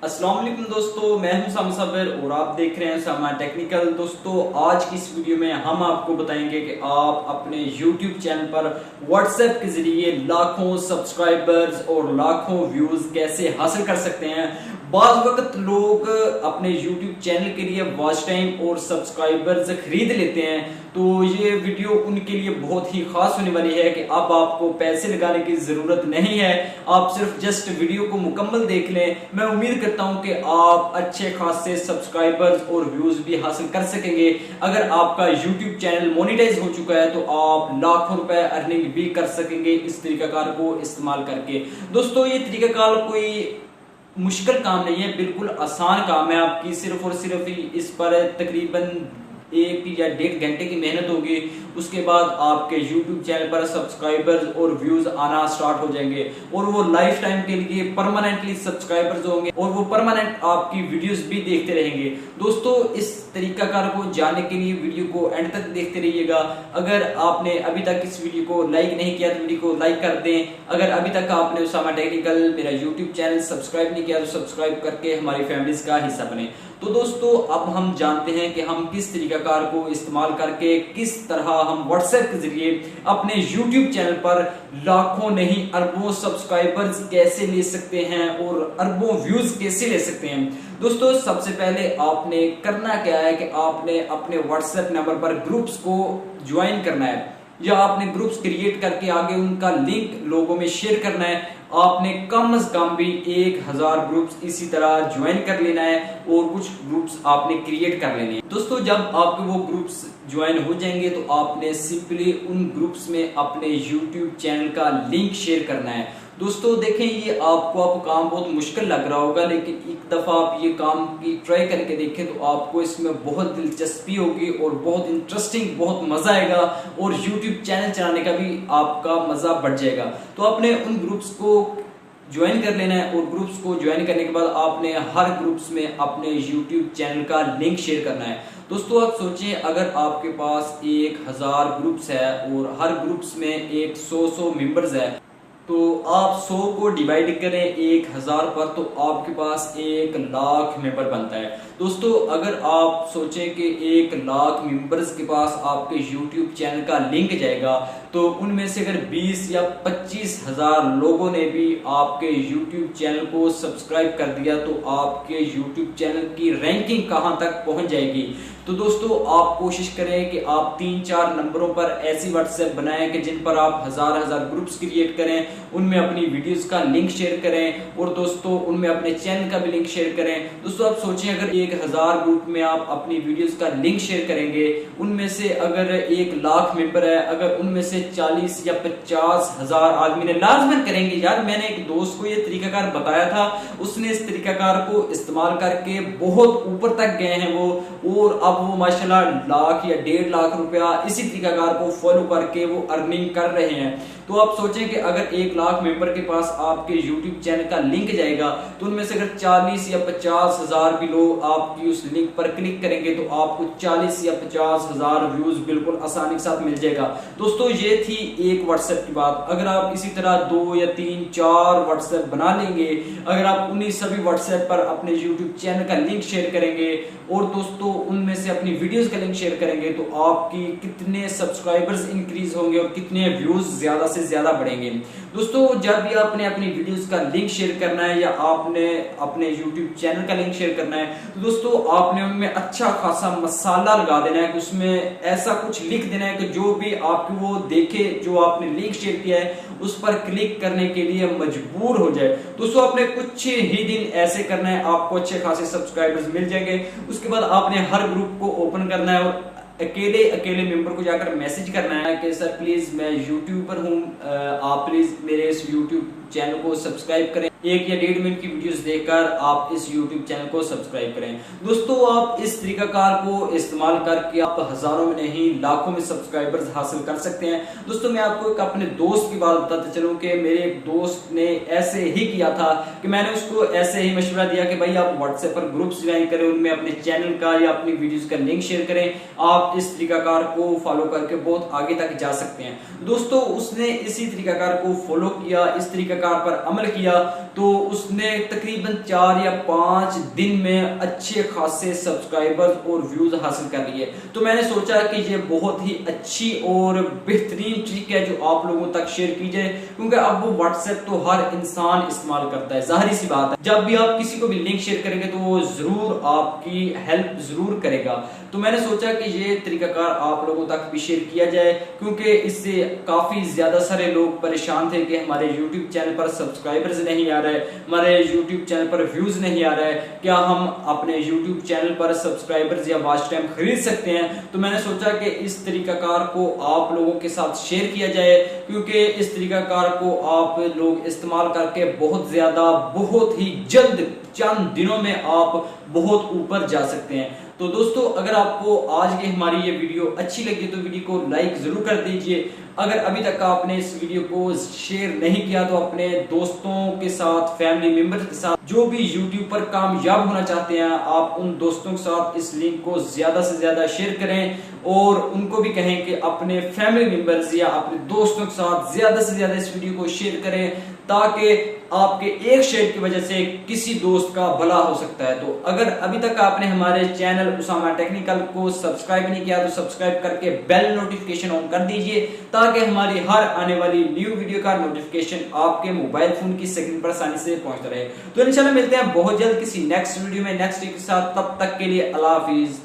अस्सलाम वालेकुम दोस्तों, मैं हूं साम साबिर और आप देख रहे हैं सामा टेक्निकल। दोस्तों आज की इस वीडियो में हम आपको बताएंगे कि आप अपने YouTube चैनल पर WhatsApp के जरिए लाखों सब्सक्राइबर्स और लाखों व्यूज कैसे हासिल कर सकते हैं। बाज़ वक्त लोग अपने YouTube चैनल के लिए वॉच टाइम और सब्सक्राइबर्स खरीद लेते हैं, तो ये वीडियो उनके लिए बहुत ही खास होने वाली है कि अब आपको पैसे लगाने की जरूरत नहीं है, आप सिर्फ जस्ट वीडियो को मुकम्मल देख लें। मैं उम्मीद करता हूं कि आप अच्छे खासे सब्सक्राइबर्स और व्यूज भी हासिल कर सकेंगे। अगर आपका YouTube चैनल मोनेटाइज हो चुका है तो आप लाखों रुपए अर्निंग भी कर सकेंगे इस तरीकाकार को इस्तेमाल करके। दोस्तों ये तरीकाकार कोई मुश्किल काम नहीं है, बिल्कुल आसान काम है। आपकी सिर्फ और सिर्फ इस पर तकरीबन 1 या 1.5 घंटे की मेहनत होगी। उसके बाद आपके YouTube चैनल पर सब्सक्राइबर्स और व्यूज आना स्टार्ट हो जाएंगे और वो लाइफ टाइम के लिए परमानेंटली सब्सक्राइबर्स होंगे और वो परमानेंट आपकी वीडियोस भी देखते रहेंगे। दोस्तों इस तरीकाकार को जानने के लिए वीडियो को एंड तक देखते रहिएगा। अगर आपने अभी तक इस वीडियो को लाइक नहीं किया तो वीडियो को लाइक कर दें। अगर अभी तक आपने उसामा टेक्निकल मेरा YouTube चैनल सब्सक्राइब नहीं किया तो सब्सक्राइब करके हमारी फैमिलीज का हिस्सा बने। तो दोस्तों अब हम जानते हैं कि हम किस तरीकाकार को इस्तेमाल करके किस तरह हम WhatsApp के जरिए अपने YouTube चैनल पर लाखों नहीं अरबों सब्सक्राइबर्स कैसे ले सकते हैं और अरबों व्यूज कैसे ले सकते हैं। दोस्तों सबसे पहले आपने करना क्या है कि आपने अपने WhatsApp नंबर पर ग्रुप्स को ज्वाइन करना है या आपने ग्रुप्स क्रिएट करके आगे उनका लिंक लोगों में शेयर करना है। आपने कम से कम भी 1000 ग्रुप्स इसी तरह ज्वाइन कर लेना है और कुछ ग्रुप्स आपने क्रिएट कर लेने हैं। दोस्तों जब आपके वो ग्रुप्स ज्वाइन हो जाएंगे तो आपने सिंपली उन ग्रुप्स में अपने YouTube चैनल का लिंक शेयर करना है। दोस्तों देखें ये आपको काम बहुत मुश्किल लग रहा होगा, लेकिन एक दफा आप ये काम की ट्राई करके देखें तो आपको इसमें बहुत दिलचस्पी होगी और बहुत इंटरेस्टिंग, बहुत मजा आएगा और YouTube चैनल चलाने का भी आपका मजा बढ़ जाएगा। तो आपने उन ग्रुप्स को ज्वाइन कर लेना है और ग्रुप्स को ज्वाइन करने के बाद आपने हर ग्रुप्स में अपने YouTube चैनल का लिंक शेयर करना है। दोस्तों आप सोचें अगर आपके पास 1000 ग्रुप्स है और हर ग्रुप्स में 100 मेंबर्स है तो आप 100 को डिवाइड करें 1000 पर तो आपके पास 1 लाख मेंबर बनता है। दोस्तों अगर आप सोचें कि 1 लाख मेंबर्स के पास आपके YouTube चैनल का लिंक जाएगा तो उनमें से अगर 20 या 25 हजार लोगों ने भी आपके YouTube चैनल को सब्सक्राइब कर दिया तो आपके YouTube चैनल की रैंकिंग कहां तक पहुंच जाएगी। तो दोस्तों आप कोशिश करें कि आप 3-4 नंबरों पर ऐसी WhatsApp बनाएं कि जिन पर आप हजार ग्रुप्स क्रिएट करें, उनमें अपनी वीडियोस का लिंक शेयर करें और दोस्तों उनमें अपने चैनल का भी लिंक शेयर करें। दोस्तों आप सोचें अगर 1000 ग्रुप में आप अपनी वीडियोस का लिंक शेयर करेंगे, उनमें से अगर 1 लाख मेंबर है, अगर उनमें से 40 या 50 हजार आदमी ने लाजमन करेंगे। यार मैंने एक दोस्त को ये तरीकाकार बताया था, उसने इस तरीकाकार को इस्तेमाल करके बहुत ऊपर तक गए हैं वो, और अब वो माशाल्लाह लाख या 1.5 लाख रुपया इसी तरीकाकार को फॉलो करके वो अर्निंग कर रहे हैं। तो आप सोचें कि अगर 1 लाख मेंबर के पास आपके YouTube चैनल का लिंक जाएगा तो उनमें से अगर 40 या 50 हजार भी लोग आपकी उस लिंक पर क्लिक करेंगे तो आपको 40 या 50 हजार व्यूज बिल्कुल आसानी के साथ मिल जाएगा। दोस्तों ये थी एक WhatsApp की बात। अगर आप इसी तरह 2 या 3-4 WhatsApp बना लेंगे, अगर आप उन्हीं सभी WhatsApp पर अपने YouTube चैनल का लिंक शेयर करेंगे और दोस्तों उनमें से अपनी वीडियोस का लिंक शेयर करेंगे तो आपकी कितने सब्सक्राइबर्स इंक्रीज होंगे और कितने व्यूज ज्यादा से ज्यादा बढ़ेंगे। दोस्तों जब भी आपने अपनी वीडियोस का लिंक शेयर करना है या आपने अपने YouTube चैनल का लिंक शेयर करना है तो दोस्तों आपने उनमें अच्छा खासा मसाला लगा देना है, उसमें ऐसा कुछ लिख देना है कि जो भी आपको वो देखे, जो आपने लिंक शेयर किया है उस पर क्लिक करने के लिए मजबूर हो जाए। दोस्तों आपने कुछ ही दिन ऐसे करना है, आपको अच्छे खासे सब्सक्राइबर्स मिल जाएंगे। उसके बाद आपने हर ग्रुप को ओपन करना है और अकेले मेंबर को जाकर मैसेज करना है कि सर प्लीज मैं यूट्यूबर हूँ, आप प्लीज मेरे इस यूट्यूब चैनल को सब्सक्राइब करें। 1 या 1.5 मिनट की वीडियोस देखकर आप इस YouTube चैनल को सब्सक्राइब करें। दोस्तों आप इस तरीकाकार को इस्तेमाल करके आप हजारों में नहीं लाखों में सब्सक्राइबर्स हासिल कर सकते हैं। दोस्तों मैं आपको एक अपने दोस्त की बात बताते चलूं कि मेरे एक दोस्त ने ऐसे ही किया था कि मैंने उसको ऐसे ही मशवरा दिया कि भाई आप WhatsApp पर ग्रुप्स ज्वाइन करें, उनमें अपने चैनल का या अपनी वीडियोस का लिंक शेयर करें। आप इस तरीकाकार को फॉलो करके बहुत आगे तक जा सकते हैं। दोस्तों उसने इसी तरीकाकार को फॉलो किया, इस तरीकाकार पर अमल किया तो उसने तकरीबन 4 या 5 दिन में अच्छे खासे सब्सक्राइबर्स और व्यूज हासिल कर लिए। तो मैंने सोचा कि ये बहुत ही अच्छी और बेहतरीन ट्रिक है जो आप लोगों तक शेयर की जाए, क्योंकि अब वो व्हाट्सएप तो हर इंसान इस्तेमाल करता है, जाहिर सी बात है। जब भी आप किसी को भी लिंक शेयर करेंगे तो वो जरूर आपकी हेल्प जरूर करेगा। तो मैंने सोचा कि ये तरीकाकार आप लोगों तक भी शेयर किया जाए, क्योंकि इससे काफी ज्यादा सारे लोग परेशान थे कि हमारे YouTube चैनल पर सब्सक्राइबर्स नहीं आ रहे, हमारे YouTube चैनल पर व्यूज नहीं आ रहे, क्या हम अपने YouTube चैनल पर सब्सक्राइबर्स या वॉच टाइम खरीद सकते हैं। तो मैंने सोचा कि इस तरीकाकार को आप लोगों के साथ शेयर किया जाए, क्योंकि इस तरीकाकार को आप लोग इस्तेमाल करके बहुत ज्यादा बहुत ही जल्द चंद दिनों में आप बहुत ऊपर जा सकते हैं। तो दोस्तों, अगर आपको आज की हमारी ये वीडियो अच्छी लगी तो वीडियो को लाइक जरूर कर दीजिए। अगर अभी तक आपने इस वीडियो को शेयर नहीं किया तो अपने दोस्तों के साथ, फैमिली मेंबर्स के साथ, जो भी YouTube पर कामयाब होना चाहते हैं, आप उन दोस्तों के साथ इस लिंक को ज्यादा से ज्यादा शेयर करें और उनको भी कहें कि अपने फैमिली मेंबर्स या अपने दोस्तों के साथ ज्यादा से ज्यादा इस वीडियो को शेयर करें, ताकि आपके एक शेयर की वजह से किसी दोस्त का भला हो सकता है। तो अगर अभी तक आपने हमारे चैनल उसामा टेक्निकल को सब्सक्राइब नहीं किया तो सब्सक्राइब करके बेल नोटिफिकेशन ऑन कर दीजिए, ताकि हमारी हर आने वाली न्यू वीडियो का नोटिफिकेशन आपके मोबाइल फोन की स्क्रीन पर आसानी से पहुंचता रहे। तो इंशाल्लाह मिलते हैं बहुत जल्द किसी नेक्स्ट वीडियो में नेक्स्ट के साथ। तब तक के लिए अल्लाह हाफिज।